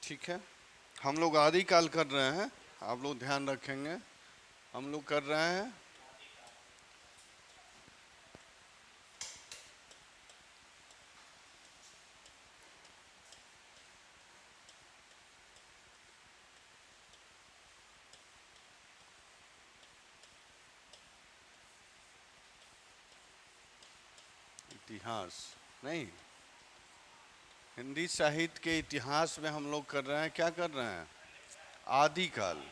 ठीक है। हम लोग आदिकाल कर रहे हैं, आप लोग ध्यान रखेंगे। हम लोग कर रहे हैं इतिहास, नहीं, हिंदी साहित्य के इतिहास में हम लोग कर रहे हैं, क्या कर रहे हैं? आदिकाल।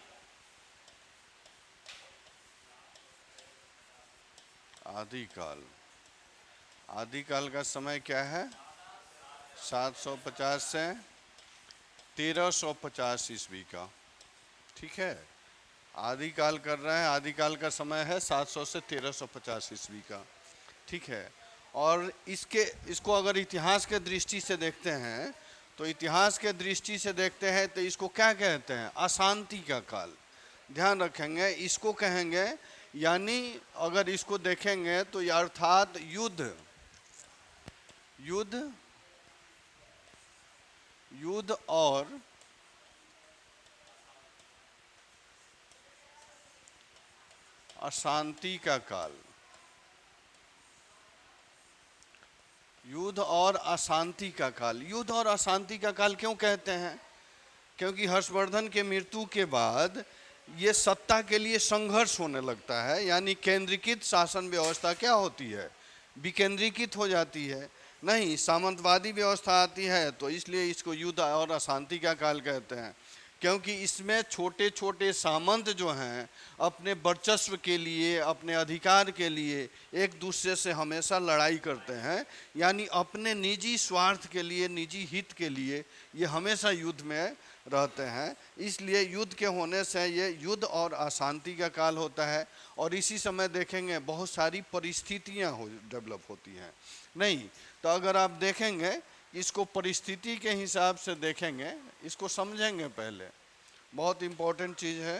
आदिकाल, आदिकाल का समय क्या है? 750 से 1350 ईस्वी का। ठीक है, आदिकाल कर रहे हैं। आदिकाल का समय है 700 से 1350 ईस्वी का। ठीक है। और इसको अगर इतिहास के दृष्टि से देखते हैं, तो इतिहास के दृष्टि से देखते हैं तो इसको क्या कहते हैं? अशांति का काल। ध्यान रखेंगे, इसको कहेंगे, यानी अगर इसको देखेंगे तो ये अर्थात युद्ध, युद्ध, युद्ध और अशांति का काल। युद्ध और अशांति का काल। युद्ध और अशांति का काल क्यों कहते हैं? क्योंकि हर्षवर्धन के मृत्यु के बाद ये सत्ता के लिए संघर्ष होने लगता है, यानी केंद्रीकृत शासन व्यवस्था क्या होती है? विकेंद्रीकृत हो जाती है। नहीं, सामंतवादी व्यवस्था आती है, तो इसलिए इसको युद्ध और अशांति का काल कहते हैं। क्योंकि इसमें छोटे छोटे सामंत जो हैं अपने वर्चस्व के लिए, अपने अधिकार के लिए एक दूसरे से हमेशा लड़ाई करते हैं, यानी अपने निजी स्वार्थ के लिए, निजी हित के लिए ये हमेशा युद्ध में रहते हैं। इसलिए युद्ध के होने से ये युद्ध और अशांति का काल होता है। और इसी समय देखेंगे बहुत सारी परिस्थितियां डेवलप होती हैं। नहीं तो अगर आप देखेंगे, इसको परिस्थिति के हिसाब से देखेंगे, इसको समझेंगे पहले, बहुत इम्पोर्टेंट चीज़ है।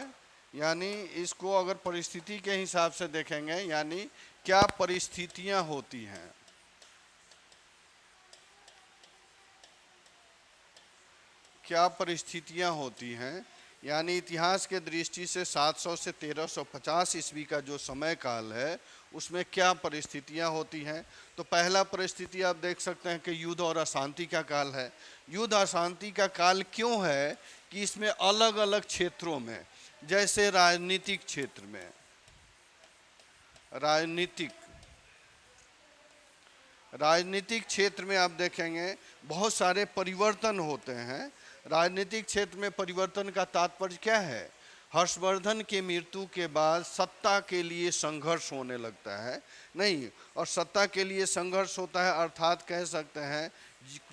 यानी इसको अगर परिस्थिति के हिसाब से देखेंगे, यानी क्या परिस्थितियां होती हैं, क्या परिस्थितियां होती हैं, यानी इतिहास के दृष्टि से 700 से 1350 ईस्वी का जो समय काल है उसमें क्या परिस्थितियां होती हैं। तो पहला परिस्थिति आप देख सकते हैं कि युद्ध और अशांति का काल है। युद्ध अशांति का काल क्यों है? कि इसमें अलग अलग क्षेत्रों में, जैसे राजनीतिक क्षेत्र में, राजनीतिक राजनीतिक क्षेत्र में आप देखेंगे बहुत सारे परिवर्तन होते हैं। राजनीतिक क्षेत्र में परिवर्तन का तात्पर्य क्या है? हर्षवर्धन के मृत्यु के बाद सत्ता के लिए संघर्ष होने लगता है। नहीं, और सत्ता के लिए संघर्ष होता है, अर्थात कह सकते हैं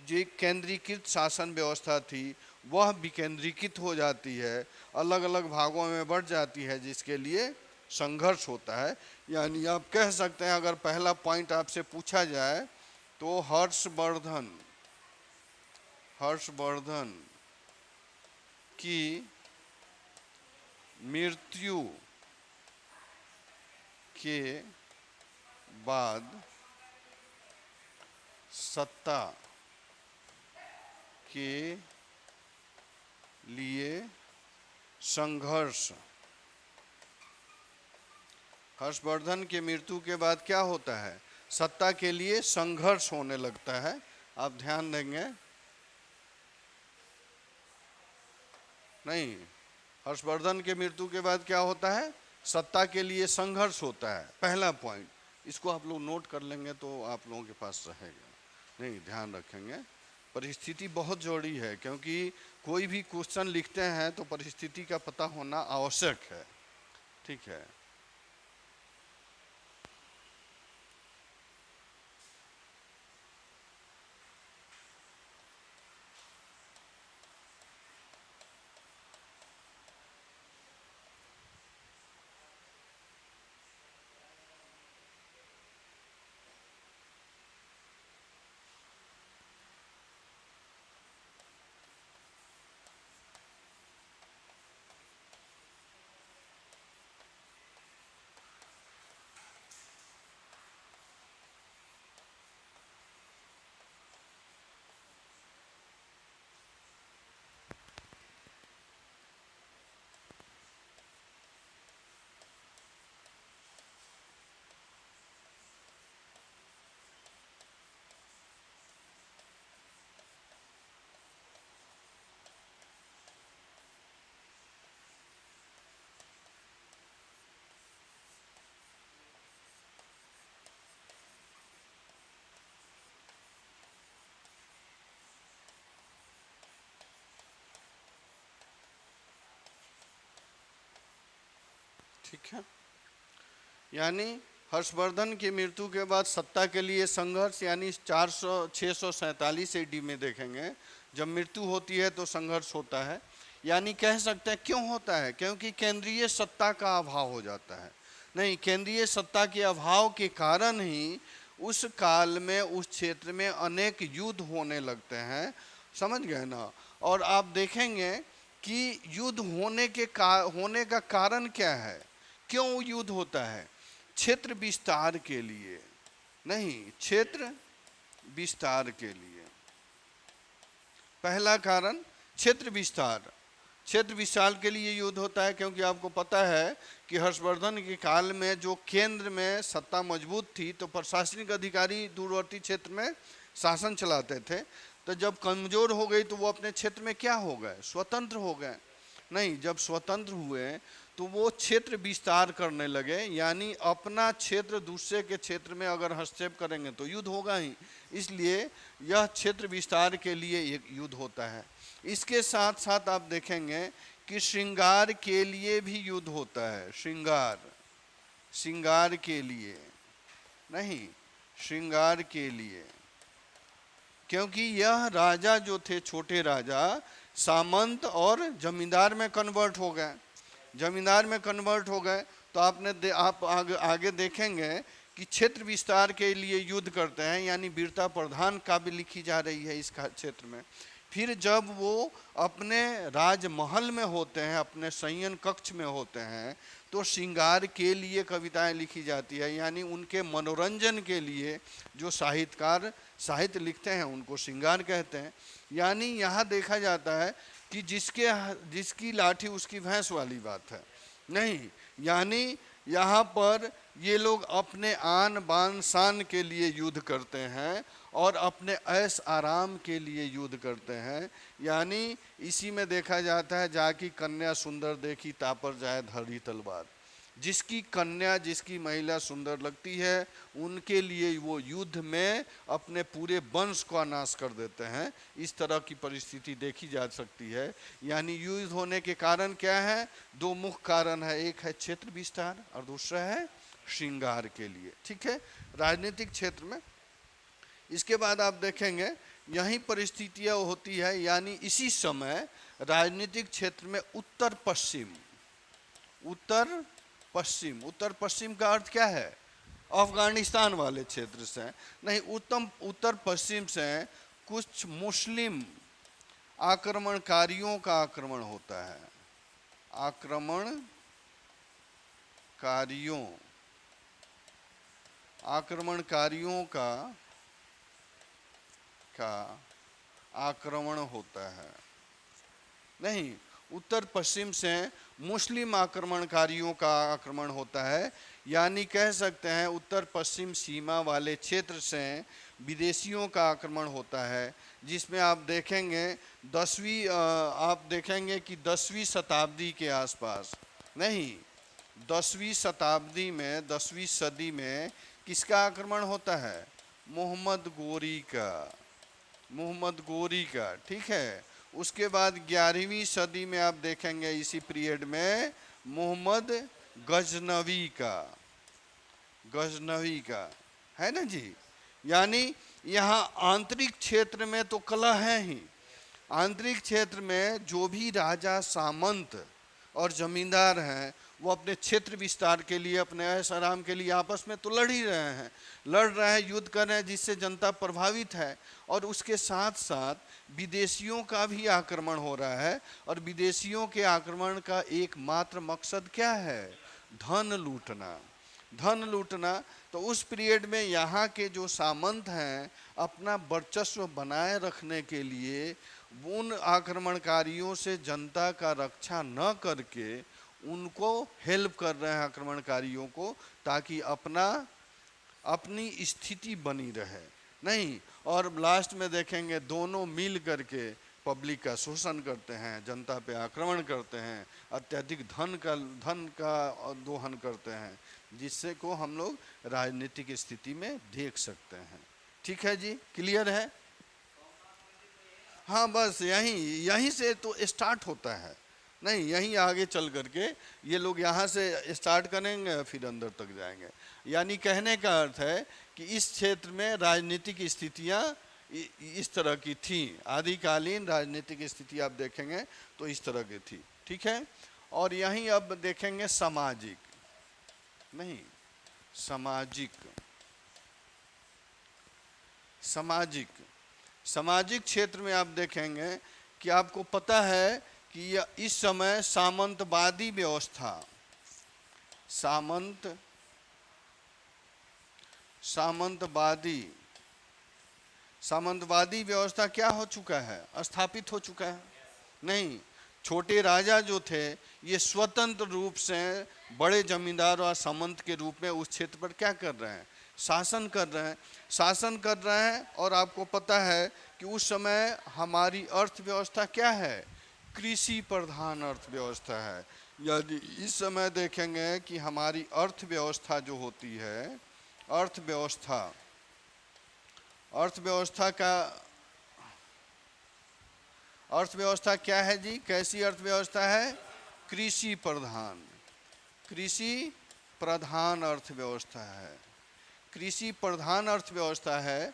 जो केंद्रीकृत शासन व्यवस्था थी वह विकेंद्रीकृत हो जाती है, अलग अलग भागों में बढ़ जाती है, जिसके लिए संघर्ष होता है। यानी आप कह सकते हैं, अगर पहला पॉइंट आपसे पूछा जाए तो हर्षवर्धन हर्षवर्धन की मृत्यु के बाद सत्ता के लिए संघर्ष। हर्षवर्धन के मृत्यु के बाद क्या होता है? सत्ता के लिए संघर्ष होने लगता है। आप ध्यान देंगे, नहीं, हर्षवर्धन के मृत्यु के बाद क्या होता है? सत्ता के लिए संघर्ष होता है। पहला पॉइंट, इसको आप लोग नोट कर लेंगे तो आप लोगों के पास रहेगा। नहीं, ध्यान रखेंगे, परिस्थिति बहुत जरूरी है, क्योंकि कोई भी क्वेश्चन लिखते हैं तो परिस्थिति का पता होना आवश्यक है। ठीक है। ठीक है, यानी हर्षवर्धन की मृत्यु के बाद सत्ता के लिए संघर्ष, यानी 647 AD में देखेंगे जब मृत्यु होती है तो संघर्ष होता है। यानी कह सकते हैं क्यों होता है, क्योंकि केंद्रीय सत्ता का अभाव हो जाता है। नहीं, केंद्रीय सत्ता के अभाव के कारण ही उस काल में उस क्षेत्र में अनेक युद्ध होने लगते हैं, समझ गए ना। और आप देखेंगे कि युद्ध होने का कारण क्या है, क्यों युद्ध होता है? क्षेत्र विस्तार के लिए, नहीं, क्षेत्र विस्तार के लिए। पहला कारण क्षेत्र विस्तार, क्षेत्र विस्तार के लिए युद्ध होता है, क्योंकि आपको पता है कि हर्षवर्धन के काल में जो केंद्र में सत्ता मजबूत थी तो प्रशासनिक अधिकारी दूरवर्ती क्षेत्र में शासन चलाते थे। तो जब कमजोर हो गई तो वो अपने क्षेत्र में क्या हो गए, स्वतंत्र हो गए। नहीं, जब स्वतंत्र हुए तो वो क्षेत्र विस्तार करने लगे, यानी अपना क्षेत्र दूसरे के क्षेत्र में अगर हस्तक्षेप करेंगे तो युद्ध होगा ही। इसलिए यह क्षेत्र विस्तार के लिए एक युद्ध होता है। इसके साथ साथ आप देखेंगे कि श्रृंगार के लिए भी युद्ध होता है। श्रृंगार के लिए, नहीं, श्रृंगार के लिए, क्योंकि यह राजा जो थे, छोटे राजा, सामंत और जमींदार में कन्वर्ट हो गए। जमींदार में कन्वर्ट हो गए तो आप आगे देखेंगे कि क्षेत्र विस्तार के लिए युद्ध करते हैं, यानी वीरता प्रधान काव्य लिखी जा रही है इस क्षेत्र में। फिर जब वो अपने राजमहल में होते हैं, अपने शयन कक्ष में होते हैं, तो श्रृंगार के लिए कविताएं लिखी जाती है, यानी उनके मनोरंजन के लिए जो साहित्यकार साहित्य लिखते हैं उनको श्रृंगार कहते हैं। यानी यहाँ देखा जाता है कि जिसकी लाठी उसकी भैंस वाली बात है। नहीं, यानी यहाँ पर ये लोग अपने आन बान शान के लिए युद्ध करते हैं और अपने ऐश आराम के लिए युद्ध करते हैं। यानी इसी में देखा जाता है, जाकी कन्या सुंदर देखी तापर जाए धरी तलवार। जिसकी कन्या, जिसकी महिला सुंदर लगती है, उनके लिए वो युद्ध में अपने पूरे वंश का नाश कर देते हैं। इस तरह की परिस्थिति देखी जा सकती है। यानी युद्ध होने के कारण क्या है, दो मुख्य कारण है, एक है क्षेत्र विस्तार और दूसरा है श्रृंगार के लिए। ठीक है, राजनीतिक क्षेत्र में। इसके बाद आप देखेंगे यही परिस्थितियां होती है, यानी इसी समय राजनीतिक क्षेत्र में उत्तर पश्चिम का अर्थ क्या है, अफगानिस्तान वाले क्षेत्र से नहीं, उत्तर पश्चिम से कुछ मुस्लिम आक्रमणकारियों का आक्रमण होता है। आक्रमणकारियों का आक्रमण होता है। नहीं, उत्तर पश्चिम से मुस्लिम आक्रमणकारियों का आक्रमण होता है। यानी कह सकते हैं उत्तर पश्चिम सीमा वाले क्षेत्र से विदेशियों का आक्रमण होता है, जिसमें आप देखेंगे आप देखेंगे कि 10वीं शताब्दी के आसपास, नहीं, 10वीं शताब्दी में, 10वीं सदी में किसका आक्रमण होता है, मोहम्मद गोरी का। ठीक है, उसके बाद 11वीं सदी में आप देखेंगे इसी पीरियड में मोहम्मद गजनवी का है ना जी। यानी यहाँ आंतरिक क्षेत्र में तो कला है ही, आंतरिक क्षेत्र में जो भी राजा, सामंत और जमींदार हैं वो अपने क्षेत्र विस्तार के लिए, अपने ऐश आराम के लिए आपस में तो लड़ रहे हैं, युद्ध कर रहे हैं, जिससे जनता प्रभावित है। और उसके साथ साथ विदेशियों का भी आक्रमण हो रहा है, और विदेशियों के आक्रमण का एकमात्र मकसद क्या है, धन लूटना। तो उस पीरियड में यहाँ के जो सामंत हैं अपना वर्चस्व बनाए रखने के लिए उन आक्रमणकारियों से जनता का रक्षा न करके उनको हेल्प कर रहे हैं, आक्रमणकारियों को, ताकि अपनी स्थिति बनी रहे। नहीं, और लास्ट में देखेंगे दोनों मिल करके पब्लिक का शोषण करते हैं, जनता पे आक्रमण करते हैं, अत्यधिक धन का दोहन करते हैं, जिससे को हम लोग राजनीतिक स्थिति में देख सकते हैं। ठीक है जी, क्लियर है? हाँ, बस यहीं से तो स्टार्ट होता है। नहीं, यहीं आगे चल करके ये लोग यहाँ से स्टार्ट करेंगे फिर अंदर तक जाएंगे। यानी कहने का अर्थ है कि इस क्षेत्र में राजनीतिक स्थितियाँ इस तरह की थी। आदिकालीन राजनीतिक स्थिति आप देखेंगे तो इस तरह की थी, ठीक है। और यहीं अब देखेंगे सामाजिक, नहीं सामाजिक, सामाजिक सामाजिक क्षेत्र में आप देखेंगे कि आपको पता है कि इस समय सामंतवादी व्यवस्था, सामंतवादी व्यवस्था क्या हो चुका है, स्थापित हो चुका है। नहीं, छोटे राजा जो थे ये स्वतंत्र रूप से बड़े जमींदार और सामंत के रूप में उस क्षेत्र पर क्या कर रहे हैं, शासन कर रहे हैं। और आपको पता है कि उस समय हमारी अर्थव्यवस्था क्या है, कृषि प्रधान अर्थव्यवस्था है। यदि इस समय देखेंगे कि हमारी अर्थव्यवस्था जो होती है, अर्थव्यवस्था क्या है जी, कैसी अर्थव्यवस्था है, कृषि प्रधान अर्थव्यवस्था है। कृषि प्रधान अर्थव्यवस्था है,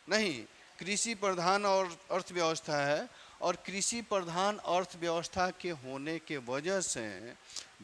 नहीं कृषि प्रधान और अर्थव्यवस्था है। और कृषि प्रधान अर्थव्यवस्था के होने के वजह से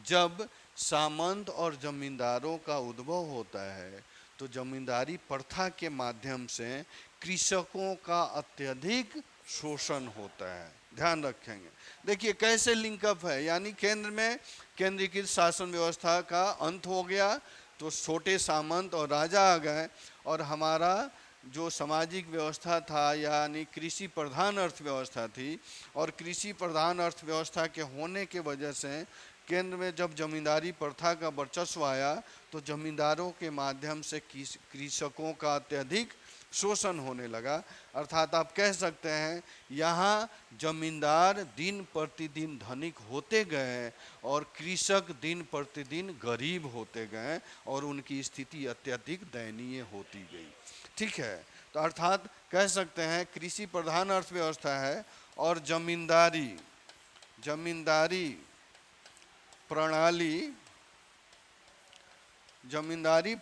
जब सामंत और जमींदारों का उद्भव होता है तो जमींदारी प्रथा के माध्यम से कृषकों का अत्यधिक शोषण होता है। ध्यान रखेंगे, देखिए कैसे लिंकअप है। यानी केंद्र में केंद्रीकृत शासन व्यवस्था का अंत हो गया तो छोटे सामंत और राजा आ गए, और हमारा जो सामाजिक व्यवस्था था यानी कृषि प्रधान अर्थव्यवस्था थी, और कृषि प्रधान अर्थव्यवस्था के होने के वजह से केंद्र में जब जमींदारी प्रथा का वर्चस्व आया तो जमींदारों के माध्यम से कृषकों का अत्यधिक शोषण होने लगा। अर्थात आप कह सकते हैं यहाँ जमींदार दिन प्रतिदिन धनिक होते गए और कृषक दिन प्रतिदिन गरीब होते गए और उनकी स्थिति अत्यधिक दयनीय होती गई, ठीक है। तो अर्थात कह सकते हैं कृषि प्रधान अर्थव्यवस्था है और जमींदारी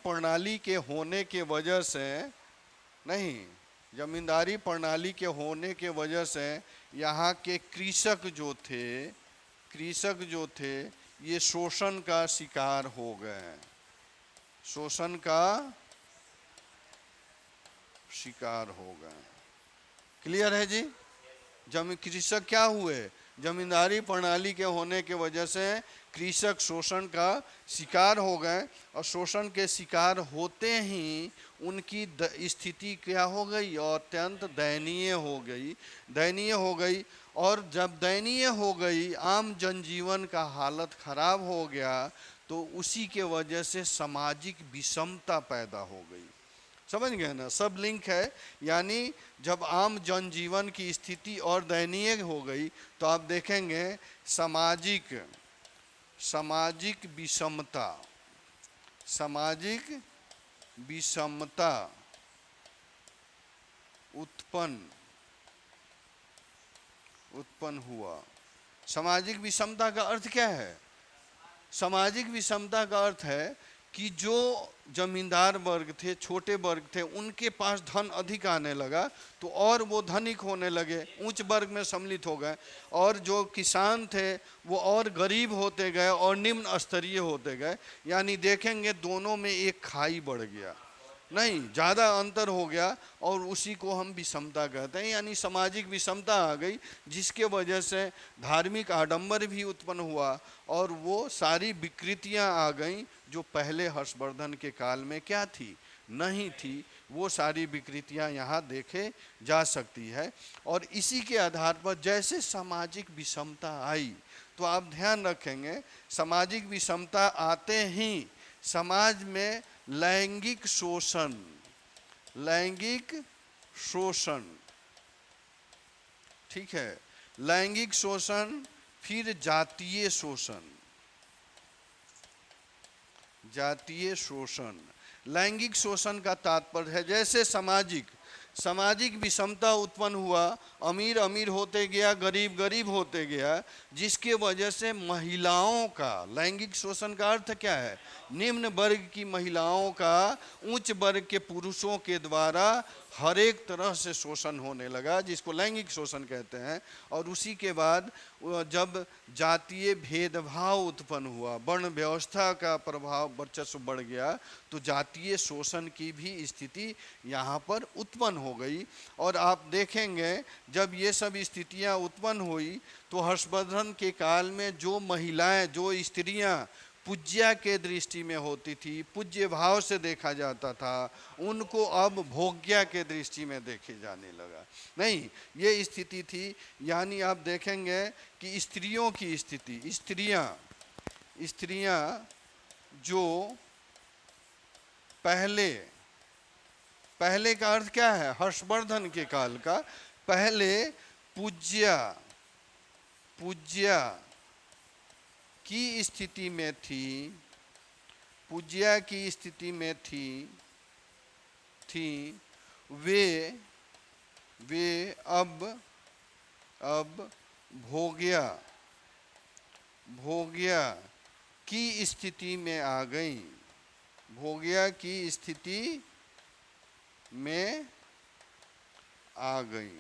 प्रणाली के होने के वजह से, नहीं जमींदारी प्रणाली के होने के वजह से यहाँ के कृषक जो थे ये शोषण का शिकार हो गए, क्लियर है जी। कृषक क्या हुए, जमींदारी प्रणाली के होने के वजह से कृषक शोषण का शिकार हो गए, और शोषण के शिकार होते ही उनकी स्थिति क्या हो गई, अत्यंत दयनीय हो गई। और जब दयनीय हो गई, आम जनजीवन का हालत खराब हो गया, तो उसी के वजह से सामाजिक विषमता पैदा हो गई। समझ गए ना, सब लिंक है। यानी जब आम जनजीवन की स्थिति और दयनीय हो गई तो आप देखेंगे सामाजिक विषमता उत्पन्न हुआ। सामाजिक विषमता का अर्थ क्या है, सामाजिक विषमता का अर्थ है कि जो जमींदार वर्ग थे, छोटे वर्ग थे, उनके पास धन अधिक आने लगा तो और वो धनिक होने लगे, उच्च वर्ग में सम्मिलित हो गए, और जो किसान थे वो और गरीब होते गए और निम्न स्तरीय होते गए। यानी देखेंगे दोनों में एक खाई बढ़ गया, नहीं ज़्यादा अंतर हो गया, और उसी को हम विषमता कहते हैं। यानी सामाजिक विषमता आ गई जिसके वजह से धार्मिक आडंबर भी उत्पन्न हुआ, और वो सारी विकृतियां आ गईं जो पहले हर्षवर्धन के काल में क्या थी, नहीं थी। वो सारी विकृतियां यहाँ देखे जा सकती है। और इसी के आधार पर जैसे सामाजिक विषमता आई तो आप ध्यान रखेंगे सामाजिक विषमता आते ही समाज में लैंगिक शोषण, ठीक है, लैंगिक शोषण, फिर जातीय शोषण। लैंगिक शोषण का तात्पर्य है जैसे सामाजिक, सामाजिक विषमता उत्पन्न हुआ, अमीर अमीर होते गया, गरीब गरीब होते गया, जिसके वजह से महिलाओं का लैंगिक शोषण का अर्थ क्या है? निम्न वर्ग की महिलाओं का उच्च वर्ग के पुरुषों के द्वारा हर एक तरह से शोषण होने लगा, जिसको लैंगिक शोषण कहते हैं। और उसी के बाद जब जातीय भेदभाव उत्पन्न हुआ, वर्ण व्यवस्था का प्रभाव वर्चस्व बढ़ गया, तो जातीय शोषण की भी स्थिति यहाँ पर उत्पन्न हो गई। और आप देखेंगे जब ये सब स्थितियाँ उत्पन्न हुई तो हर्षवर्धन के काल में जो महिलाएं, जो स्त्रियाँ पूज्या के दृष्टि में होती थी, पूज्य भाव से देखा जाता था, उनको अब भोग्या के दृष्टि में देखे जाने लगा। नहीं, ये स्थिति थी। यानी आप देखेंगे कि स्त्रियों की स्थिति, स्त्रियां जो पहले का अर्थ क्या है? हर्षवर्धन के काल का पहले पूज्या की स्थिति में थी, पूज्या की स्थिति में थी वे अब भोग्या की स्थिति में आ गई, भोग्या की स्थिति में आ गई।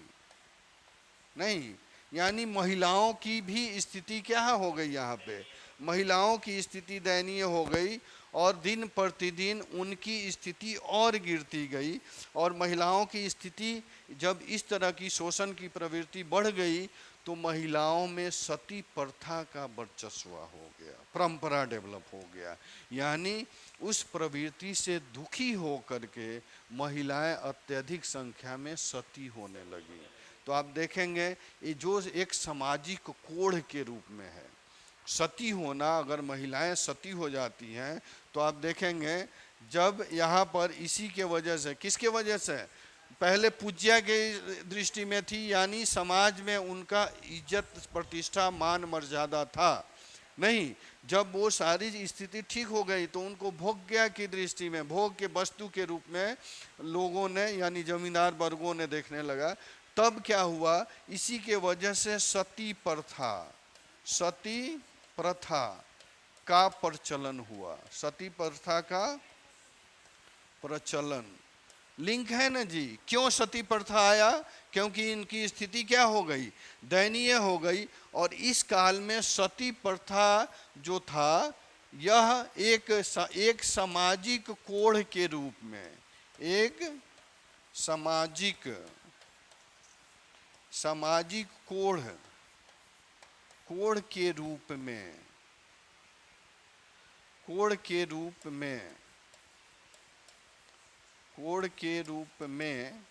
नहीं, यानी महिलाओं की भी स्थिति क्या हो गई? यहाँ पे महिलाओं की स्थिति दयनीय हो गई और दिन प्रतिदिन उनकी स्थिति और गिरती गई। और महिलाओं की स्थिति जब इस तरह की शोषण की प्रवृत्ति बढ़ गई तो महिलाओं में सती प्रथा का वर्चस्व हो गया, परंपरा डेवलप हो गया। यानी उस प्रवृत्ति से दुखी हो करके महिलाएं अत्यधिक संख्या में सती होने लगी। तो आप देखेंगे ये जो एक सामाजिक कोढ़ के रूप में है, सती होना। अगर महिलाएं सती हो जाती हैं तो आप देखेंगे जब यहाँ पर इसी के वजह से, किसके वजह से? पहले पूज्या के दृष्टि में थी, यानी समाज में उनका इज्जत प्रतिष्ठा मान मर्यादा था। नहीं, जब वो सारी स्थिति ठीक हो गई तो उनको भोग्या की दृष्टि में, भोग के वस्तु के रूप में लोगों ने, यानी जमींदार वर्गों ने देखने लगा। तब क्या हुआ? इसी के वजह से सती प्रथा का प्रचलन हुआ। सती प्रथा का प्रचलन लिंक है ना जी। क्यों सती प्रथा आया? क्योंकि इनकी स्थिति क्या हो गई? दयनीय हो गई। और इस काल में सती प्रथा जो था यह एक सामाजिक कोढ़ के रूप में, एक सामाजिक कोढ़ के रूप में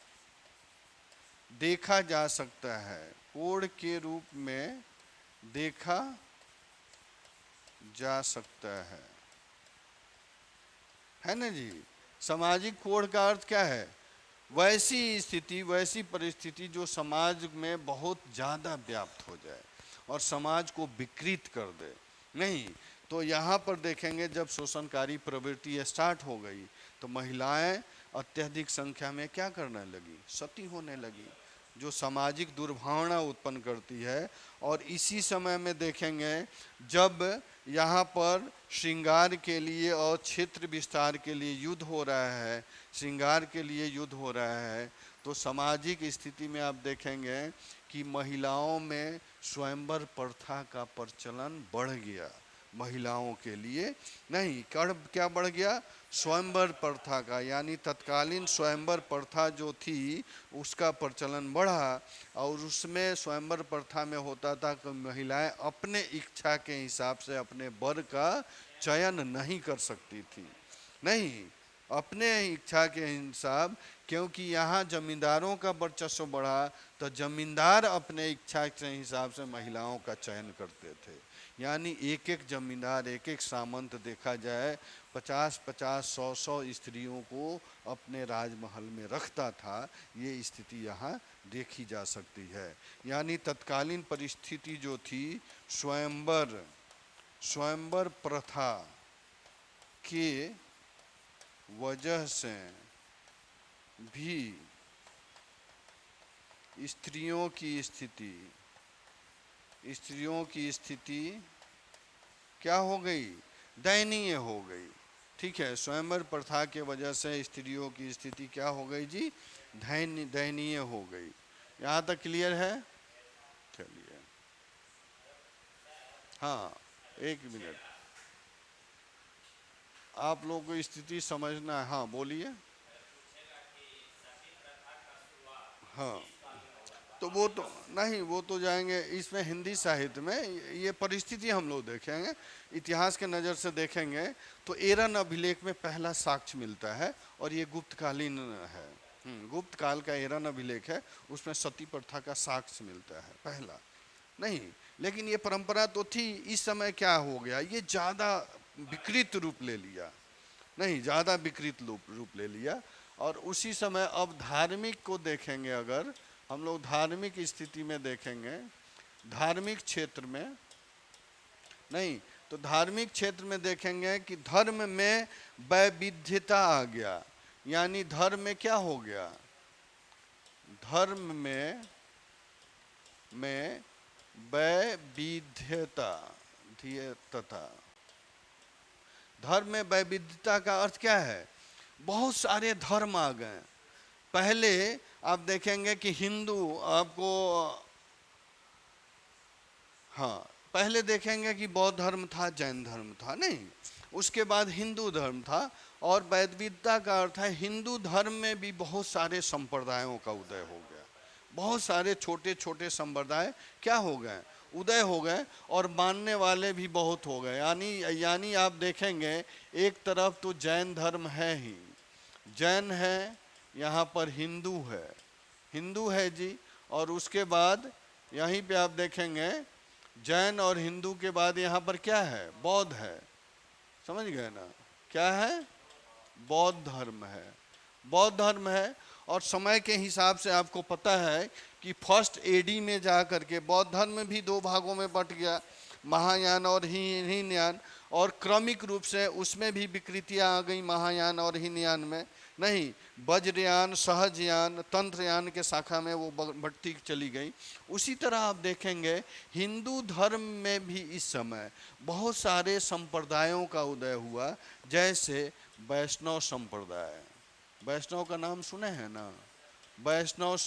देखा जा सकता है, कोढ़ के रूप में देखा जा सकता है ना जी। सामाजिक कोढ़ का अर्थ क्या है? वैसी स्थिति, वैसी परिस्थिति जो समाज में बहुत ज़्यादा व्याप्त हो जाए और समाज को विकृत कर दे। नहीं, तो यहाँ पर देखेंगे जब शोषणकारी प्रवृत्ति स्टार्ट हो गई तो महिलाएं अत्यधिक संख्या में क्या करने लगी? सती होने लगी, जो सामाजिक दुर्भावना उत्पन्न करती है। और इसी समय में देखेंगे जब यहाँ पर श्रृंगार के लिए और क्षेत्र विस्तार के लिए युद्ध हो रहा है, श्रृंगार के लिए युद्ध हो रहा है, तो सामाजिक स्थिति में आप देखेंगे कि महिलाओं में स्वयंवर प्रथा का प्रचलन बढ़ गया। महिलाओं के लिए नहीं, क्या बढ़ गया? स्वयंवर प्रथा का, यानी तत्कालीन स्वयंवर प्रथा जो थी उसका प्रचलन बढ़ा। और उसमें स्वयंवर प्रथा में होता था कि महिलाएं अपने इच्छा के हिसाब से अपने वर का चयन नहीं कर सकती थी। नहीं, अपने इच्छा के हिसाब, क्योंकि यहाँ जमींदारों का वर्चस्व बढ़ा तो जमींदार अपने इच्छा के हिसाब से महिलाओं का चयन करते थे। यानी एक एक जमींदार, एक एक सामंत देखा जाए 50-50, 100-100 स्त्रियों को अपने राजमहल में रखता था। ये स्थिति यहाँ देखी जा सकती है। यानी तत्कालीन परिस्थिति जो थी स्वयंवर प्रथा के वजह से भी स्त्रियों की स्थिति, स्त्रियों की स्थिति क्या हो गई? दयनीय हो गई। ठीक है, स्वयंवर प्रथा के वजह से स्त्रियों की स्थिति क्या हो गई जी? दयनीय हो गई। यहाँ तक क्लियर है? चलिए, हाँ, एक मिनट, आप लोगों को स्थिति समझना है। हाँ बोलिए। हाँ, तो वो तो नहीं, वो तो जाएंगे इसमें हिंदी साहित्य में। ये परिस्थिति हम लोग देखेंगे, इतिहास के नज़र से देखेंगे तो एरन अभिलेख में पहला साक्ष्य मिलता है, और ये गुप्तकालीन है। गुप्त काल का एरन अभिलेख है, उसमें सती प्रथा का साक्ष्य मिलता है पहला। नहीं, लेकिन ये परंपरा तो थी, इस समय क्या हो गया, ये ज़्यादा विकृत रूप ले लिया। नहीं, ज़्यादा विकृत रूप ले लिया। और उसी समय अब धार्मिक को देखेंगे, अगर हम लोग धार्मिक स्थिति में देखेंगे, धार्मिक क्षेत्र में, नहीं तो धार्मिक क्षेत्र में देखेंगे कि धर्म में वैविध्यता आ गया। यानी धर्म में क्या हो गया? धर्म में वैविध्यता, तथा धर्म में वैविध्यता का अर्थ क्या है? बहुत सारे धर्म आ गए। पहले आप देखेंगे कि हिंदू आपको, हाँ, पहले देखेंगे कि बौद्ध धर्म था, जैन धर्म था, नहीं, उसके बाद हिंदू धर्म था। और वैविधता का अर्थ है हिंदू धर्म में भी बहुत सारे संप्रदायों का उदय हो गया। बहुत सारे छोटे छोटे संप्रदाय क्या हो गए? उदय हो गए, और मानने वाले भी बहुत हो गए। यानी आप देखेंगे एक तरफ तो जैन धर्म है ही, जैन है, यहाँ पर हिंदू है जी, और उसके बाद यहीं पे आप देखेंगे जैन और हिंदू के बाद यहाँ पर क्या है? बौद्ध है। समझ गए ना? क्या है? बौद्ध धर्म है। बौद्ध धर्म है। और समय के हिसाब से आपको पता है कि फर्स्ट एडी में जा करके बौद्ध धर्म भी दो भागों में बट गया, महायान और हीनयान। और क्रमिक रूप से उसमें भी विकृतियां आ गई महायान और हीनयान में। नहीं, वज्रयान, सहजयान, तंत्रयान के शाखा में वो बढ़ती चली गई। उसी तरह आप देखेंगे हिंदू धर्म में भी इस समय बहुत सारे संप्रदायों का उदय हुआ। जैसे वैष्णव संप्रदाय, वैष्णव का नाम सुने हैं ना? वैष्णव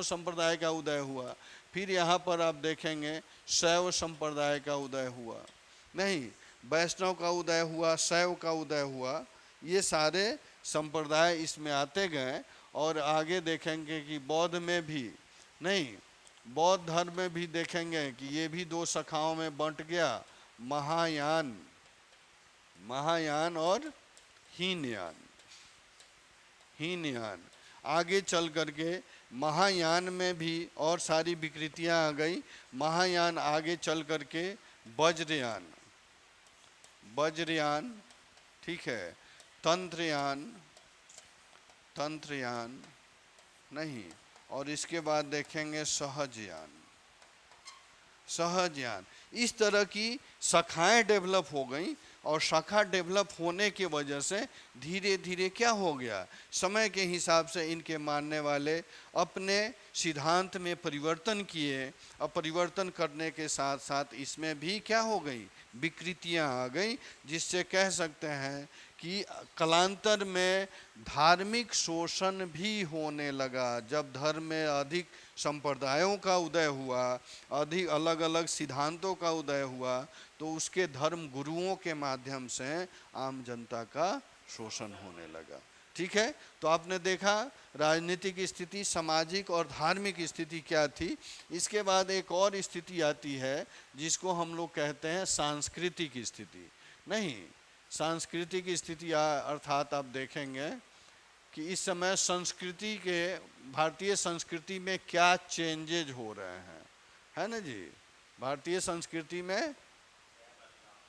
संप्रदाय का उदय हुआ। फिर यहाँ पर आप देखेंगे शैव संप्रदाय का उदय हुआ। नहीं, वैष्णव का उदय हुआ, शैव का उदय हुआ, ये सारे संप्रदाय इसमें आते गए। और आगे देखेंगे कि बौद्ध में भी, नहीं, बौद्ध धर्म में भी देखेंगे कि ये भी दो शाखाओं में बंट गया, महायान और हीनयान। आगे चल करके महायान में भी और सारी विकृतियां आ गई। महायान आगे चल करके वज्रयान, ठीक है, तंत्रयान, नहीं, और इसके बाद देखेंगे सहजयान। इस तरह की शाखाएं डेवलप हो गई। और शाखा डेवलप होने के वजह से धीरे धीरे क्या हो गया? समय के हिसाब से इनके मानने वाले अपने सिद्धांत में परिवर्तन किए। और परिवर्तन करने के साथ साथ इसमें भी क्या हो गई? विकृतियां आ गई, जिससे कह सकते हैं कि कालांतर में धार्मिक शोषण भी होने लगा। जब धर्म में अधिक संप्रदायों का उदय हुआ, अधिक अलग अलग सिद्धांतों का उदय हुआ, तो उसके धर्म गुरुओं के माध्यम से आम जनता का शोषण होने लगा। ठीक है, तो आपने देखा राजनीतिक स्थिति, सामाजिक और धार्मिक स्थिति क्या थी। इसके बाद एक और स्थिति आती है जिसको हम लोग कहते हैं सांस्कृतिक स्थिति। नहीं, सांस्कृतिक स्थिति अर्थात आप देखेंगे कि इस समय संस्कृति के, भारतीय संस्कृति में क्या चेंजेज हो रहे हैं, है ना जी? भारतीय संस्कृति में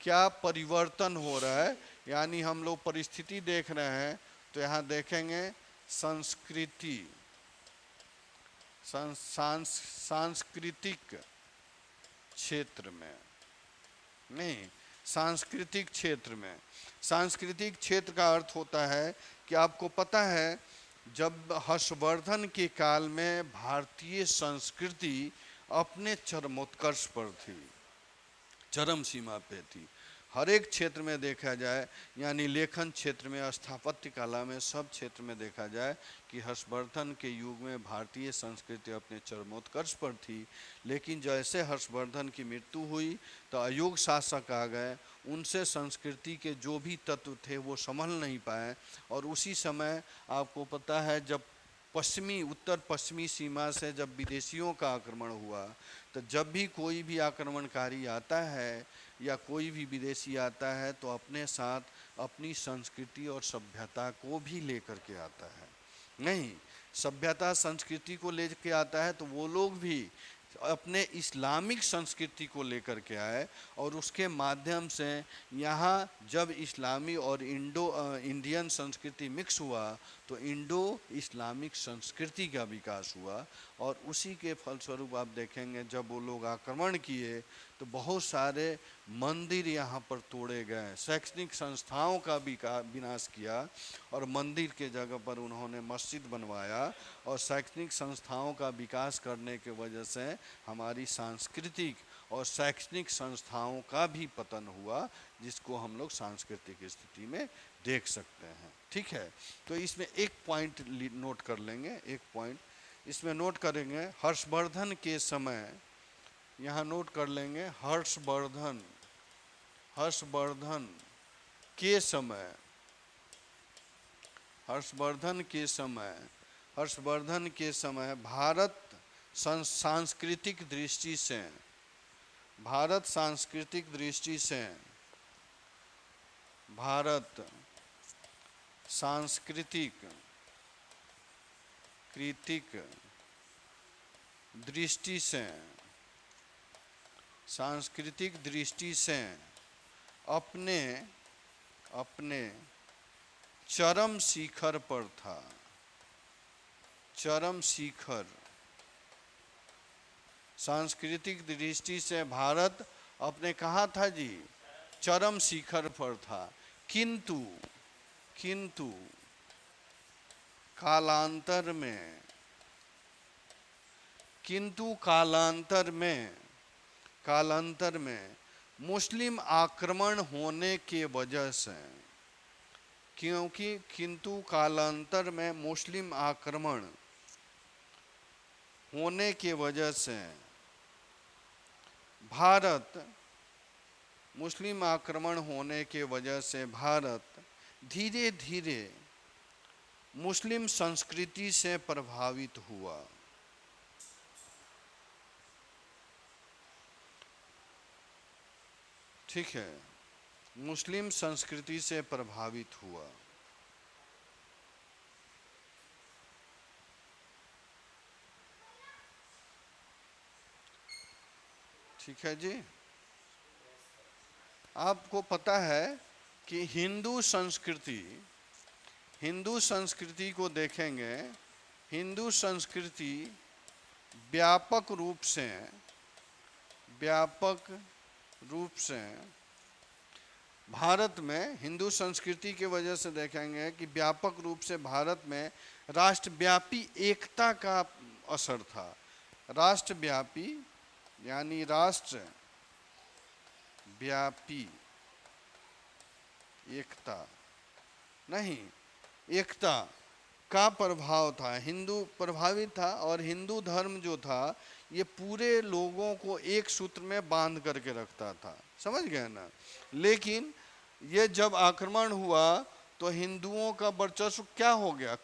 क्या परिवर्तन हो रहा है, यानी हम लोग परिस्थिति देख रहे हैं। तो यहाँ देखेंगे संस्कृति, सांस्कृतिक क्षेत्र में, नहीं, सांस्कृतिक क्षेत्र में। सांस्कृतिक क्षेत्र का अर्थ होता है कि आपको पता है जब हर्षवर्धन के काल में भारतीय संस्कृति अपने चरमोत्कर्ष पर थी, चरम सीमा पे थी। हर एक क्षेत्र में देखा जाए, यानी लेखन क्षेत्र में, स्थापत्य कला में, सब क्षेत्र में देखा जाए कि हर्षवर्धन के युग में भारतीय संस्कृति अपने चरमोत्कर्ष पर थी। लेकिन जैसे हर्षवर्धन की मृत्यु हुई तो अयोग्य शासक आ गए, उनसे संस्कृति के जो भी तत्व थे वो संभल नहीं पाए। और उसी समय आपको पता है, जब उत्तर पश्चिमी सीमा से जब विदेशियों का आक्रमण हुआ, तो जब भी कोई भी आक्रमणकारी आता है या कोई भी विदेशी आता है तो अपने साथ अपनी संस्कृति और सभ्यता को भी लेकर के आता है। नहीं, सभ्यता संस्कृति को लेकर आता है तो वो लोग भी अपने इस्लामिक संस्कृति को लेकर के आए, और उसके माध्यम से यहाँ जब इस्लामी और इंडियन संस्कृति मिक्स हुआ तो इंडो इस्लामिक संस्कृति का विकास हुआ। और उसी के फलस्वरूप आप देखेंगे जब वो लोग आक्रमण किए तो बहुत सारे मंदिर यहाँ पर तोड़े गए, शैक्षणिक संस्थाओं का विनाश किया, और मंदिर के जगह पर उन्होंने मस्जिद बनवाया। और शैक्षणिक संस्थाओं का विकास करने के वजह से हमारी सांस्कृतिक और शैक्षणिक संस्थाओं का भी पतन हुआ, जिसको हम लोग सांस्कृतिक स्थिति में देख सकते हैं। ठीक है, तो इसमें एक पॉइंट नोट कर लेंगे, एक पॉइंट इसमें नोट करेंगे। हर्षवर्धन के समय, यहाँ नोट कर लेंगे, हर्षवर्धन के समय, हर्षवर्धन के समय भारत सांस्कृतिक दृष्टि से, भारत सांस्कृतिक दृष्टि से अपने चरम शिखर पर था। चरम शिखर, सांस्कृतिक दृष्टि से भारत अपने कहाँ था जी? चरम शिखर पर था। किंतु कालांतर में मुस्लिम आक्रमण होने के वजह से, कालांतर में मुस्लिम आक्रमण होने के वजह से भारत धीरे धीरे मुस्लिम संस्कृति से प्रभावित हुआ। ठीक है, मुस्लिम संस्कृति से प्रभावित हुआ। ठीक है जी। आपको पता है कि हिंदू संस्कृति को देखेंगे, हिंदू संस्कृति व्यापक रूप से भारत में, हिंदू संस्कृति के वजह से देखेंगे कि व्यापक रूप से भारत में राष्ट्रव्यापी एकता का असर था। राष्ट्रव्यापी यानी राष्ट्रव्यापी एकता नहीं, एकता का प्रभाव था, हिंदू प्रभावित था। और हिंदू धर्म जो था ये पूरे लोगों को एक सूत्र में बांध करके रखता था, समझ गए ना। लेकिन ये जब आक्रमण हुआ तो हिंदुओं का वर्चस्व क्या हो गया?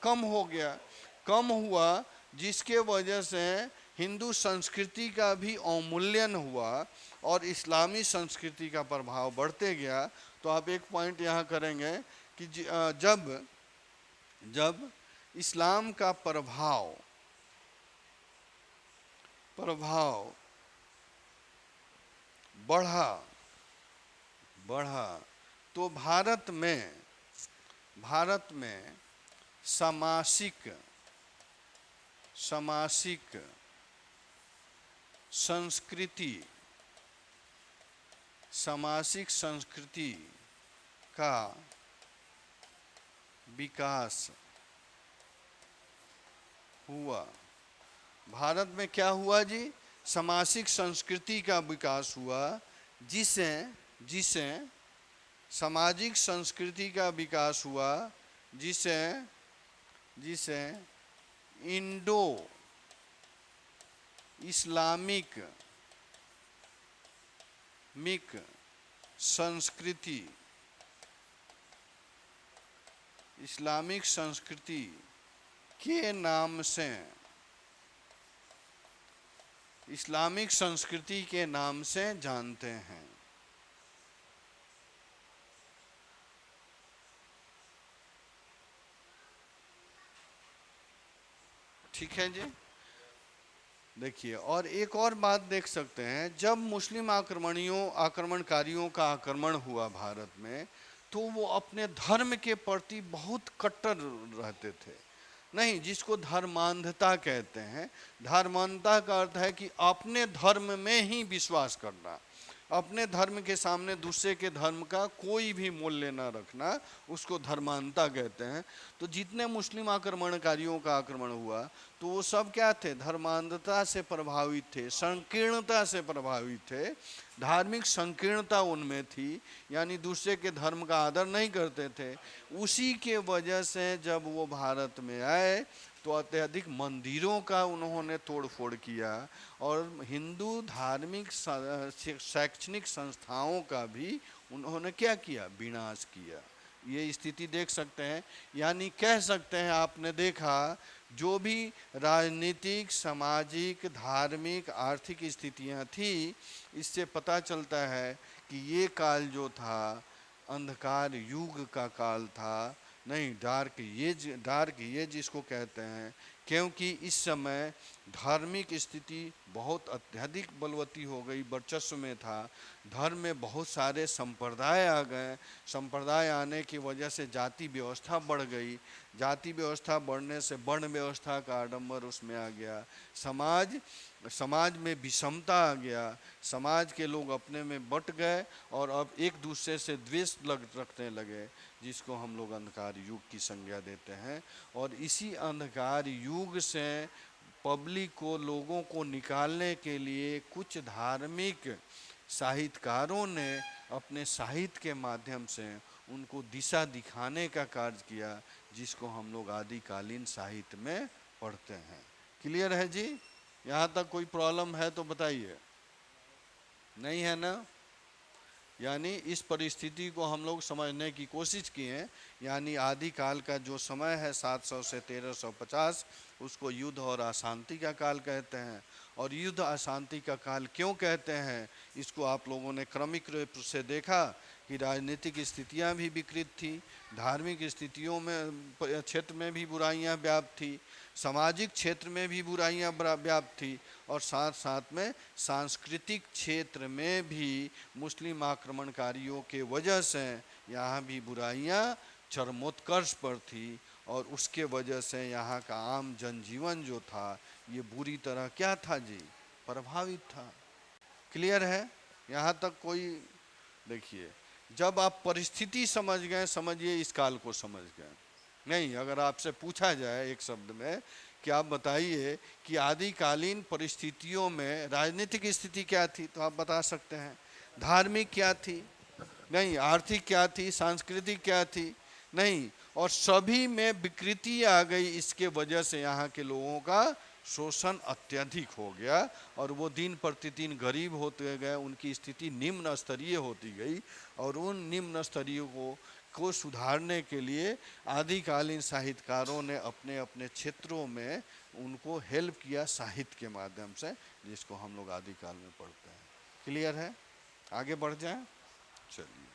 कम हुआ, जिसके वजह से हिंदू संस्कृति का भी अवमूल्यन हुआ और इस्लामी संस्कृति का प्रभाव बढ़ते गया। तो आप एक पॉइंट यहाँ करेंगे कि जब इस्लाम का प्रभाव बढ़ा तो भारत में सामासिक संस्कृति का विकास हुआ। भारत में क्या हुआ जी? सामाजिक संस्कृति का विकास हुआ, जिसे जिसे सामाजिक संस्कृति का विकास हुआ, जिसे जिसे इंडो इस्लामिक संस्कृति, इस्लामिक संस्कृति के नाम से, इस्लामिक संस्कृति के नाम से जानते हैं। ठीक है जी। देखिए, और एक और बात देख सकते हैं, जब मुस्लिम आक्रमणकारियों का आक्रमण हुआ भारत में, तो वो अपने धर्म के प्रति बहुत कट्टर रहते थे। नहीं, जिसको धर्मांधता कहते हैं। धर्मांधता का अर्थ है कि अपने धर्म में ही विश्वास करना, अपने धर्म के सामने दूसरे के धर्म का कोई भी मूल्य न रखना, उसको धर्मांधता कहते हैं। तो जितने मुस्लिम आक्रमणकारियों का आक्रमण हुआ, तो वो सब क्या थे? धर्मांधता से प्रभावित थे, संकीर्णता से प्रभावित थे, धार्मिक संकीर्णता उनमें थी, यानी दूसरे के धर्म का आदर नहीं करते थे। उसी के वजह से जब वो भारत में आए, तो अत्यधिक मंदिरों का उन्होंने तोड़फोड़ किया, और हिंदू धार्मिक शैक्षणिक संस्थाओं का भी उन्होंने क्या किया? विनाश किया। ये स्थिति देख सकते हैं। यानी कह सकते हैं, आपने देखा, जो भी राजनीतिक, सामाजिक, धार्मिक, आर्थिक स्थितियां थी, इससे पता चलता है कि ये काल जो था, अंधकार युग का काल था। नहीं, डार्क एज जिसको कहते हैं, क्योंकि इस समय धार्मिक स्थिति बहुत अत्यधिक बलवती हो गई, वर्चस्व में था। धर्म में बहुत सारे संप्रदाय आ गए। संप्रदाय आने की वजह से जाति व्यवस्था बढ़ गई। जाति व्यवस्था बढ़ने से वर्ण व्यवस्था का आडंबर उसमें आ गया। समाज में विषमता आ गया। समाज के लोग अपने में बट गए, और अब एक दूसरे से द्वेष रखने लगे, जिसको हम लोग अंधकार युग की संज्ञा देते हैं। और इसी अंधकार युग से पब्लिक को, लोगों को निकालने के लिए कुछ धार्मिक साहित्यकारों ने अपने साहित्य के माध्यम से उनको दिशा दिखाने का कार्य किया, जिसको हम लोग आदिकालीन साहित्य में पढ़ते हैं। क्लियर है जी? यहाँ तक कोई प्रॉब्लम है तो बताइए। नहीं है ना? यानी इस परिस्थिति को हम लोग समझने की कोशिश किए। यानी आदिकाल का जो समय है 700 से 1350, उसको युद्ध और अशांति का काल कहते हैं। और युद्ध अशांति का काल क्यों कहते हैं, इसको आप लोगों ने क्रमिक रूप से देखा कि राजनीतिक स्थितियां भी विकृत थी, धार्मिक स्थितियों में, क्षेत्र में भी बुराइयां व्याप्त थी, सामाजिक क्षेत्र में भी बुराइयां व्याप्त थी, और साथ साथ में सांस्कृतिक क्षेत्र में भी मुस्लिम आक्रमणकारियों के वजह से यहाँ भी बुराइयां चरमोत्कर्ष पर थी। और उसके वजह से यहाँ का आम जनजीवन जो था, ये बुरी तरह क्या था जी? प्रभावित था। क्लियर है? यहाँ तक कोई? देखिए, जब आप परिस्थिति समझ गए, समझिए इस काल को समझ गए। नहीं, अगर आपसे पूछा जाए एक शब्द में कि आप बताइए कि आदिकालीन परिस्थितियों में राजनीतिक स्थिति क्या थी, तो आप बता सकते हैं। धार्मिक क्या थी? नहीं। आर्थिक क्या थी? सांस्कृतिक क्या थी? नहीं। और सभी में विकृति आ गई। इसके वजह से यहाँ के लोगों का शोषण अत्यधिक हो गया, और वो दिन प्रतिदिन गरीब होते गए, उनकी स्थिति निम्न स्तरीय होती गई। और उन निम्न स्तरीय को सुधारने के लिए आदिकालीन साहित्यकारों ने अपने अपने क्षेत्रों में उनको हेल्प किया साहित्य के माध्यम से, जिसको हम लोग आदिकाल में पढ़ते हैं। क्लियर है? आगे बढ़ जाएं? चलिए।